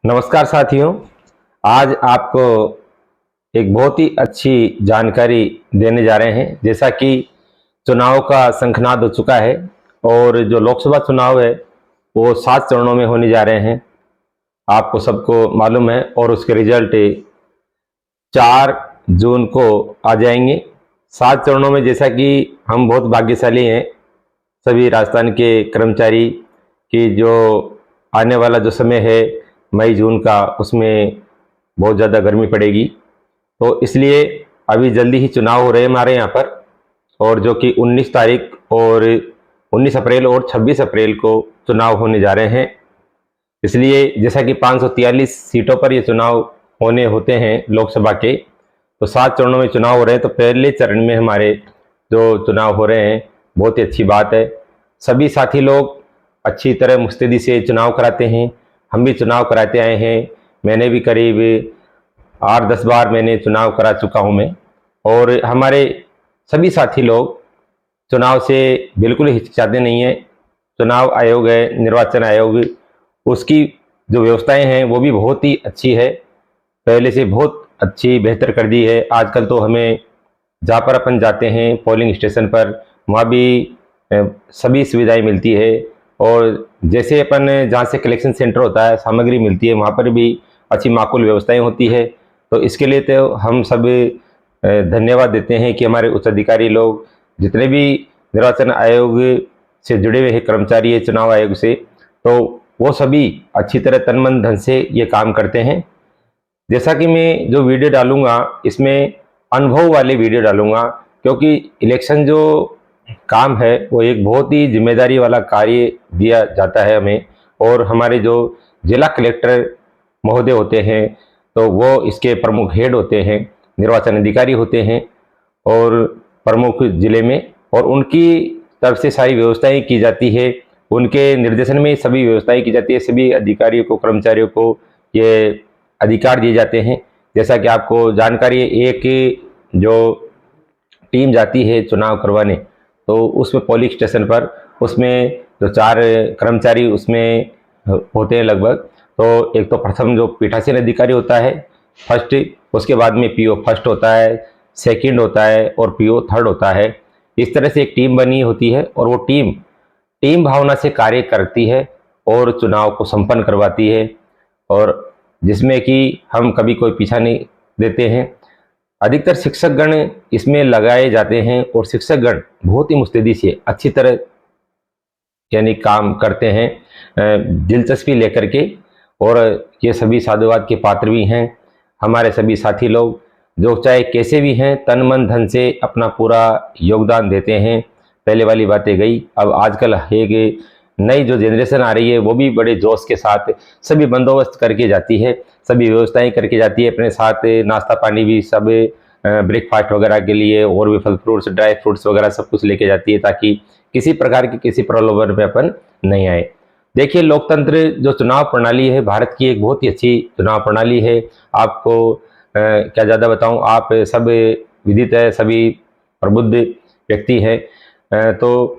नमस्कार साथियों। आज आपको एक बहुत ही अच्छी जानकारी देने जा रहे हैं। जैसा कि चुनाव का शंखनाद हो चुका है और जो लोकसभा चुनाव है वो 7 चरणों में होने जा रहे हैं, आपको सबको मालूम है। और उसके रिजल्ट 4 जून को आ जाएंगे। 7 चरणों में, जैसा कि हम बहुत भाग्यशाली हैं सभी राजस्थान के कर्मचारी, कि जो आने वाला जो समय है मई जून का, उसमें बहुत ज़्यादा गर्मी पड़ेगी। तो इसलिए अभी जल्दी ही चुनाव हो रहे हैं हमारे यहाँ पर, और जो कि 19 तारीख और 19 अप्रैल और 26 अप्रैल को चुनाव होने जा रहे हैं। इसलिए जैसा कि 543 सीटों पर ये चुनाव होने होते हैं लोकसभा के, तो 7 चरणों में चुनाव हो रहे हैं। तो पहले चरण में हमारे जो चुनाव हो रहे हैं, बहुत ही अच्छी बात है। सभी साथी लोग अच्छी तरह मुस्तैदी से चुनाव कराते हैं। हम भी चुनाव कराते आए हैं। मैंने भी करीब 8-10 बार मैंने चुनाव करा चुका हूं मैं। और हमारे सभी साथी लोग चुनाव से बिल्कुल हिचकिचाते नहीं हैं। चुनाव आयोग है, निर्वाचन आयोग, उसकी जो व्यवस्थाएं हैं वो भी बहुत ही अच्छी है, पहले से बहुत अच्छी बेहतर कर दी है। आजकल तो हमें जहाँ पर अपन जाते हैं पोलिंग स्टेशन पर, वहाँ भी सभी सुविधाएं मिलती है। और जैसे अपन जहाँ से कलेक्शन सेंटर होता है, सामग्री मिलती है, वहाँ पर भी अच्छी माकूल व्यवस्थाएं होती है। तो इसके लिए तो हम सब धन्यवाद देते हैं कि हमारे उच्च अधिकारी लोग, जितने भी निर्वाचन आयोग से जुड़े हुए हैं कर्मचारी है चुनाव आयोग से, तो वो सभी अच्छी तरह तन मन धन से ये काम करते हैं। जैसा कि मैं जो वीडियो डालूंगा इसमें अनुभव वाले वीडियो डालूंगा, क्योंकि इलेक्शन जो काम है वो एक बहुत ही जिम्मेदारी वाला कार्य दिया जाता है हमें। और हमारे जो जिला कलेक्टर महोदय होते हैं, तो वो इसके प्रमुख हेड होते हैं, निर्वाचन अधिकारी होते हैं और प्रमुख जिले में, और उनकी तरफ से सारी व्यवस्थाएं की जाती है। उनके निर्देशन में सभी व्यवस्थाएं की जाती है। सभी अधिकारियों को, कर्मचारियों को ये अधिकार दिए जाते हैं। जैसा कि आपको जानकारी है, एक जो टीम जाती है चुनाव करवाने, तो उसमें पोलिंग स्टेशन पर उसमें जो 4 कर्मचारी उसमें होते हैं लगभग। तो एक तो प्रथम जो पीठासीन अधिकारी होता है फर्स्ट, उसके बाद में पीओ फर्स्ट होता है, सेकंड होता है और पीओ थर्ड होता है। इस तरह से एक टीम बनी होती है और वो टीम टीम भावना से कार्य करती है और चुनाव को संपन्न करवाती है। और जिसमें कि हम कभी कोई पीछा नहीं देते हैं। अधिकतर शिक्षक गण इसमें लगाए जाते हैं और शिक्षक गण बहुत ही मुस्तैदी से अच्छी तरह यानी काम करते हैं, दिलचस्पी लेकर के। और ये सभी साधुवाद के पात्र भी हैं। हमारे सभी साथी लोग जो चाहे कैसे भी हैं, तन मन धन से अपना पूरा योगदान देते हैं। पहले वाली बातें गई, अब आजकल एक नई जो जनरेशन आ रही है वो भी बड़े जोश के साथ सभी बंदोबस्त करके जाती है, सभी व्यवस्थाएं करके जाती है। अपने साथ नाश्ता पानी भी सब, ब्रेकफास्ट वगैरह के लिए और भी फल फ्रूट्स, ड्राई फ्रूट्स वगैरह सब कुछ लेके जाती है, ताकि किसी प्रकार की किसी प्रलोभन में अपन नहीं आए। देखिए, लोकतंत्र जो चुनाव प्रणाली है भारत की, एक बहुत ही अच्छी चुनाव प्रणाली है। आपको क्या ज़्यादा बताऊं, आप सब विदित है, सभी प्रबुद्ध व्यक्ति हैं। तो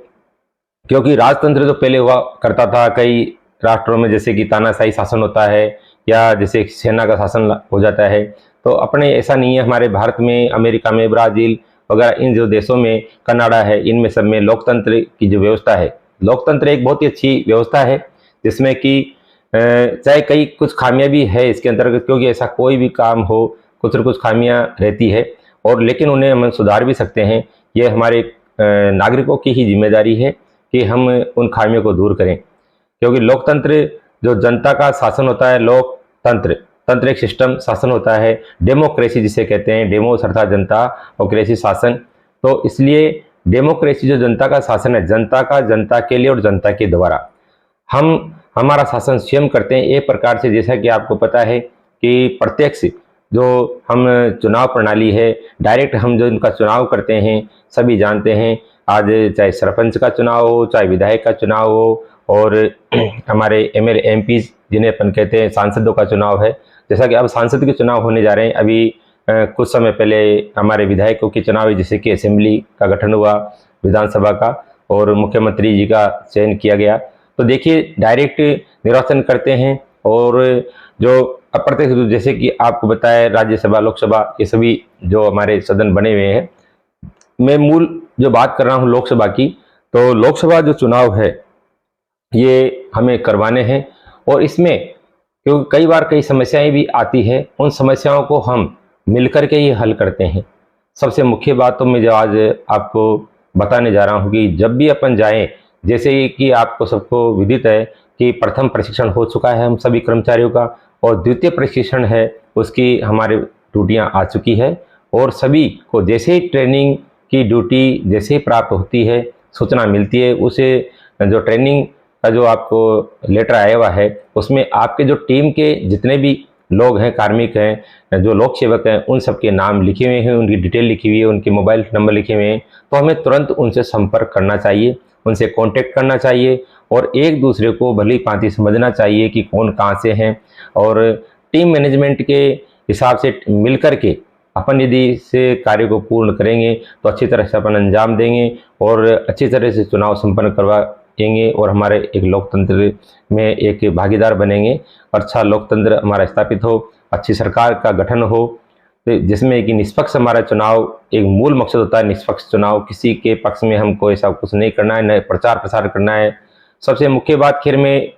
क्योंकि राजतंत्र जो पहले हुआ करता था कई राष्ट्रों में, जैसे कि तानाशाही शासन होता है या जैसे सेना का शासन हो जाता है, तो अपने ऐसा नहीं है। हमारे भारत में, अमेरिका में, ब्राजील वगैरह इन जो देशों में, कनाडा है, इनमें सब में लोकतंत्र की जो व्यवस्था है, लोकतंत्र एक बहुत ही अच्छी व्यवस्था है, जिसमें कि चाहे कई कुछ खामियां भी है इसके अंतर्गत, क्योंकि ऐसा कोई भी काम हो कुछ न कुछ खामियां रहती है, और लेकिन उन्हें हम सुधार भी सकते हैं। ये हमारे नागरिकों की ही जिम्मेदारी है कि हम उन खामियों को दूर करें। क्योंकि लोकतंत्र जो जनता का शासन होता है, लोकतंत्र तंत्र एक सिस्टम शासन होता है, डेमोक्रेसी जिसे कहते हैं, डेमोस अर्थात जनता और क्रेसी शासन। तो इसलिए डेमोक्रेसी जो जनता का शासन है, जनता का, जनता के लिए और जनता के द्वारा हम हमारा शासन स्वयं करते हैं एक प्रकार से। जैसा कि आपको पता है कि प्रत्यक्ष जो हम चुनाव प्रणाली है, डायरेक्ट हम जो इनका चुनाव करते हैं, सभी जानते हैं। आज चाहे सरपंच का चुनाव हो, चाहे विधायक का चुनाव हो, और हमारे एमएलए एमपी जिन्हें अपन कहते हैं सांसदों का चुनाव है। जैसा कि अब सांसद के चुनाव होने जा रहे हैं। अभी कुछ समय पहले हमारे विधायकों के चुनाव है, जैसे कि असेंबली का गठन हुआ, विधानसभा का, और मुख्यमंत्री जी का चयन किया गया। तो देखिए, डायरेक्ट निर्वाचन करते हैं और जो अप्रत्यक्ष रूप जैसे कि आपको बताया राज्यसभा लोकसभा ये सभी जो हमारे सदन बने हुए हैं, मैं मूल जो बात कर रहा हूँ लोकसभा की, तो लोकसभा जो चुनाव है ये हमें करवाने हैं। और इसमें क्योंकि कई बार कई समस्याएं भी आती है, उन समस्याओं को हम मिलकर के ही हल करते हैं। सबसे मुख्य बात तो मैं जो आज आपको बताने जा रहा हूँ कि जब भी अपन जाएं, जैसे कि आपको सबको विदित है कि प्रथम प्रशिक्षण हो चुका है हम सभी कर्मचारियों का, और द्वितीय प्रशिक्षण है उसकी हमारी ड्यूटियां आ चुकी है। और सभी को जैसे ही ट्रेनिंग की ड्यूटी जैसे ही प्राप्त होती है, सूचना मिलती है, उसे जो ट्रेनिंग का जो आपको लेटर आया हुआ है उसमें आपके जो टीम के जितने भी लोग हैं, कार्मिक हैं, जो लोक सेवक हैं, उन सबके नाम लिखे हुए हैं, उनकी डिटेल लिखी हुई है, उनके मोबाइल नंबर लिखे हुए हैं। तो हमें तुरंत उनसे संपर्क करना चाहिए, उनसे कांटेक्ट करना चाहिए और एक दूसरे को भली भांति समझना चाहिए कि कौन कहाँ से हैं। और टीम मैनेजमेंट के हिसाब से मिल करके अपन यदि से कार्य को पूर्ण करेंगे तो अच्छी तरह से अपन अंजाम देंगे और अच्छी तरह से चुनाव संपन्न करवाएंगे और हमारे एक लोकतंत्र में एक भागीदार बनेंगे। अच्छा लोकतंत्र हमारा स्थापित हो, अच्छी सरकार का गठन हो, तो जिसमें कि निष्पक्ष हमारा चुनाव एक मूल मकसद होता है। निष्पक्ष चुनाव, किसी के पक्ष में हमको ऐसा कुछ नहीं करना है, न प्रचार प्रसार करना है। सबसे मुख्य बात खैर में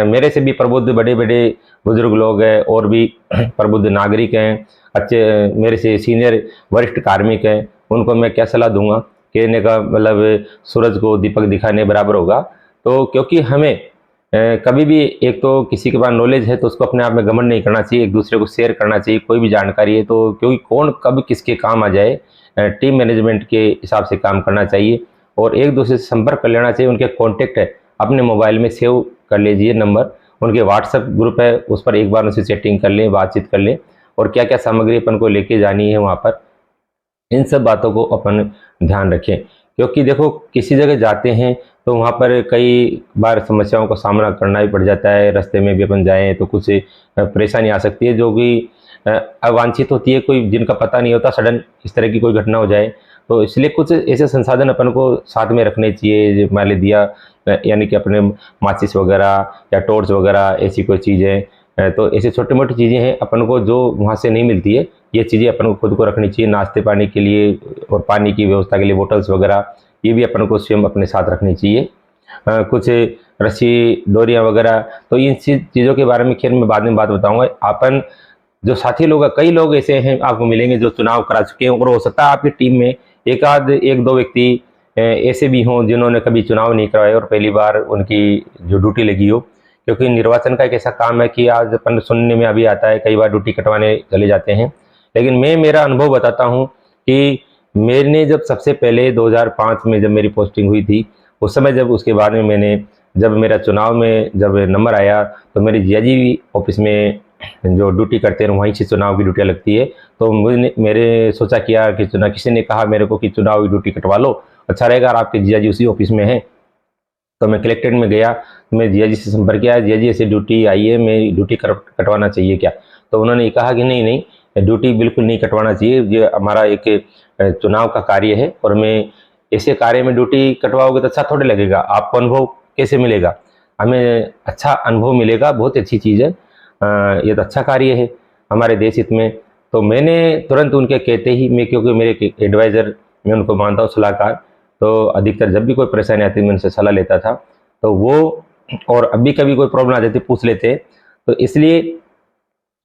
मेरे से भी प्रबुद्ध बड़े बड़े बुजुर्ग लोग हैं और भी प्रबुद्ध नागरिक हैं, अच्छे मेरे से सीनियर वरिष्ठ कार्मिक हैं, उनको मैं क्या सलाह दूंगा, कहने का मतलब सूरज को दीपक दिखाने बराबर होगा। तो क्योंकि हमें कभी भी एक तो किसी के पास नॉलेज है तो उसको अपने आप में घमंड नहीं करना चाहिए, एक दूसरे को शेयर करना चाहिए कोई भी जानकारी है तो, क्योंकि कौन कब किसके काम आ जाए। टीम मैनेजमेंट के हिसाब से काम करना चाहिए और एक दूसरे से संपर्क कर लेना चाहिए। उनके कॉन्टेक्ट है अपने मोबाइल में सेव कर लीजिए नंबर, उनके व्हाट्सएप ग्रुप है उस पर एक बार उनसे चैटिंग कर लें, बातचीत कर लें और क्या क्या सामग्री अपन को लेके जानी है वहाँ पर, इन सब बातों को अपन ध्यान रखें। क्योंकि देखो किसी जगह जाते हैं तो वहाँ पर कई बार समस्याओं का सामना करना भी पड़ जाता है, रास्ते में भी अपन जाएं तो कुछ परेशानी आ सकती है जो कि अवांछित होती है, कोई जिनका पता नहीं होता, सडन इस तरह की कोई घटना हो जाए। तो इसलिए कुछ ऐसे संसाधन अपन को साथ में रखने चाहिए, मान ली दिया यानी कि अपने माचिस वगैरह या टॉर्च वगैरह ऐसी कोई चीज़ें, तो ऐसी छोटी मोटी चीज़ें हैं अपन को जो वहाँ से नहीं मिलती है, ये चीज़ें अपन को खुद को रखनी चाहिए। नाश्ते पानी के लिए और पानी की व्यवस्था के लिए बोतल्स वगैरह ये भी अपन को स्वयं अपने साथ रखनी चाहिए। कुछ रस्सी डोरियाँ वगैरह, तो इन चीज़ों के बारे में खैर मैं बाद में बात बताऊंगा। अपन जो साथी लोग, कई लोग ऐसे हैं आपको मिलेंगे जो चुनाव करा चुके हैं और हो सकता है आपकी टीम में एक दो व्यक्ति ऐसे भी हों जिन्होंने कभी चुनाव नहीं करवाए और पहली बार उनकी जो ड्यूटी लगी हो। क्योंकि निर्वाचन का एक ऐसा काम है कि आज अपन सुनने में अभी आता है कई बार ड्यूटी कटवाने चले जाते हैं, लेकिन मैं मेरा अनुभव बताता हूँ कि मैंने जब सबसे पहले 2005 में जब मेरी पोस्टिंग हुई थी, उस समय जब उसके बाद में मैंने जब मेरा चुनाव में जब नंबर आया तो मेरी जीआईजी ऑफिस में जो ड्यूटी करते हैं वहीं से चुनाव की ड्यूटियाँ लगती है। तो मेरे सोचा किया कि चुनाव, किसी ने कहा मेरे को कि चुनाव की ड्यूटी कटवा लो, अच्छा रहेगा और आपके जीआईजी उसी ऑफिस में है। तो मैं कलेक्ट्रेट में गया, मैं जीआईजी से संपर्क किया, जीआईजी ऐसी ड्यूटी आई है, मेरी ड्यूटी कटवाना चाहिए क्या? तो उन्होंने कहा कि नहीं नहीं, ड्यूटी बिल्कुल नहीं कटवाना चाहिए, ये हमारा एक चुनाव का कार्य है और मैं ऐसे कार्य में ड्यूटी कटवाओगे तो अच्छा थोड़े लगेगा, आपको अनुभव कैसे मिलेगा? हमें अच्छा अनुभव मिलेगा, बहुत अच्छी चीज़ है, ये तो अच्छा कार्य है हमारे देश हित में। तो मैंने तुरंत उनके कहते ही, मैं क्योंकि मेरे एडवाइज़र मैं उनको मानता हूँ, सलाहकार, तो अधिकतर जब भी कोई परेशानी आती मैं उनसे सलाह लेता था। तो वो और अभी कभी कोई प्रॉब्लम आ जाती पूछ लेते। तो इसलिए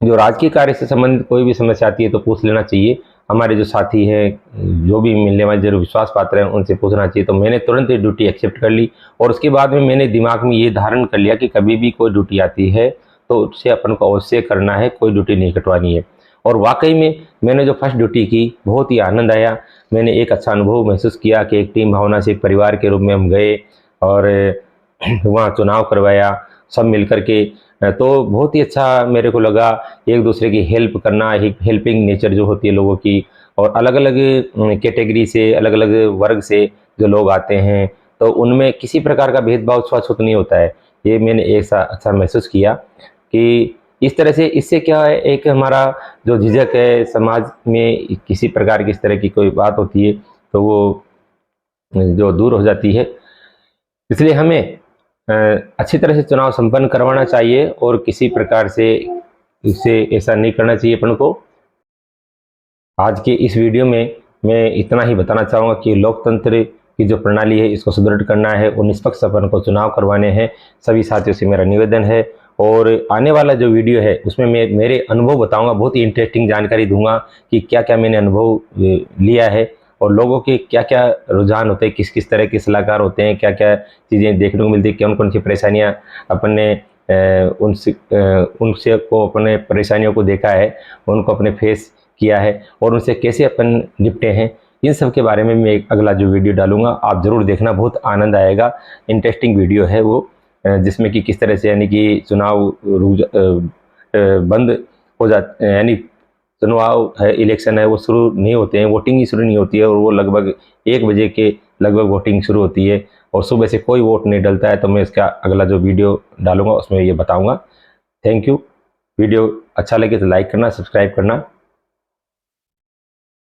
जो राजकीय कार्य से संबंधित कोई भी समस्या आती है तो पूछ लेना चाहिए। हमारे जो साथी हैं, जो भी मिलने वाले जो विश्वास पात्र हैं उनसे पूछना चाहिए। तो मैंने तुरंत ये ड्यूटी एक्सेप्ट कर ली और उसके बाद में मैंने दिमाग में ये धारण कर लिया कि कभी भी कोई ड्यूटी आती है तो उससे अपन को अवश्य करना है, कोई ड्यूटी नहीं कटवानी है। और वाकई में मैंने जो फर्स्ट ड्यूटी की बहुत ही आनंद आया, मैंने एक अच्छा अनुभव महसूस किया कि एक टीम भावना से एक परिवार के रूप में हम गए और वहाँ चुनाव करवाया सब मिल कर के। तो बहुत ही अच्छा मेरे को लगा, एक दूसरे की हेल्प करना, एक हेल्पिंग नेचर जो होती है लोगों की, और अलग अलग कैटेगरी से, अलग अलग वर्ग से जो लोग आते हैं तो उनमें किसी प्रकार का भेदभाव छूत नहीं होता है। ये मैंने ऐसा अच्छा महसूस किया कि इस तरह से, इससे क्या है, एक हमारा जो झिझक है समाज में किसी प्रकार की इस तरह की कोई बात होती है तो वो जो दूर हो जाती है। इसलिए हमें अच्छी तरह से चुनाव संपन्न करवाना चाहिए और किसी प्रकार से इसे ऐसा नहीं करना चाहिए अपन को। आज के इस वीडियो में मैं इतना ही बताना चाहूँगा कि लोकतंत्र की जो प्रणाली है इसको सुदृढ़ करना है और निष्पक्ष अपन को चुनाव करवाने हैं। सभी साथियों से मेरा निवेदन है और आने वाला जो वीडियो है उसमें मैं मेरे अनुभव बताऊंगा, बहुत ही इंटरेस्टिंग जानकारी दूंगा कि क्या क्या मैंने अनुभव लिया है और लोगों के क्या क्या रुझान होते हैं, किस किस तरह के सलाहकार होते हैं, क्या क्या चीज़ें देखने को मिलती है, कौन कौन सी परेशानियाँ अपने उनसे को अपने परेशानियों को देखा है, उनको अपने फेस किया है और उनसे कैसे अपन निपटे हैं। इन सब के बारे में मैं एक अगला जो वीडियो डालूंगा आप ज़रूर देखना, बहुत आनंद आएगा। इंटरेस्टिंग वीडियो है वो, जिसमें कि किस तरह से यानी कि चुनाव बंद हो जाते, यानी चुनाव है, इलेक्शन है, वो शुरू नहीं होते हैं, वोटिंग ही शुरू नहीं होती है और वो लगभग 1 बजे के लगभग वोटिंग शुरू होती है और सुबह से कोई वोट नहीं डलता है। तो मैं इसका अगला जो वीडियो डालूंगा उसमें ये बताऊंगा। Thank you. वीडियो अच्छा लगे तो लाइक करना, सब्सक्राइब करना।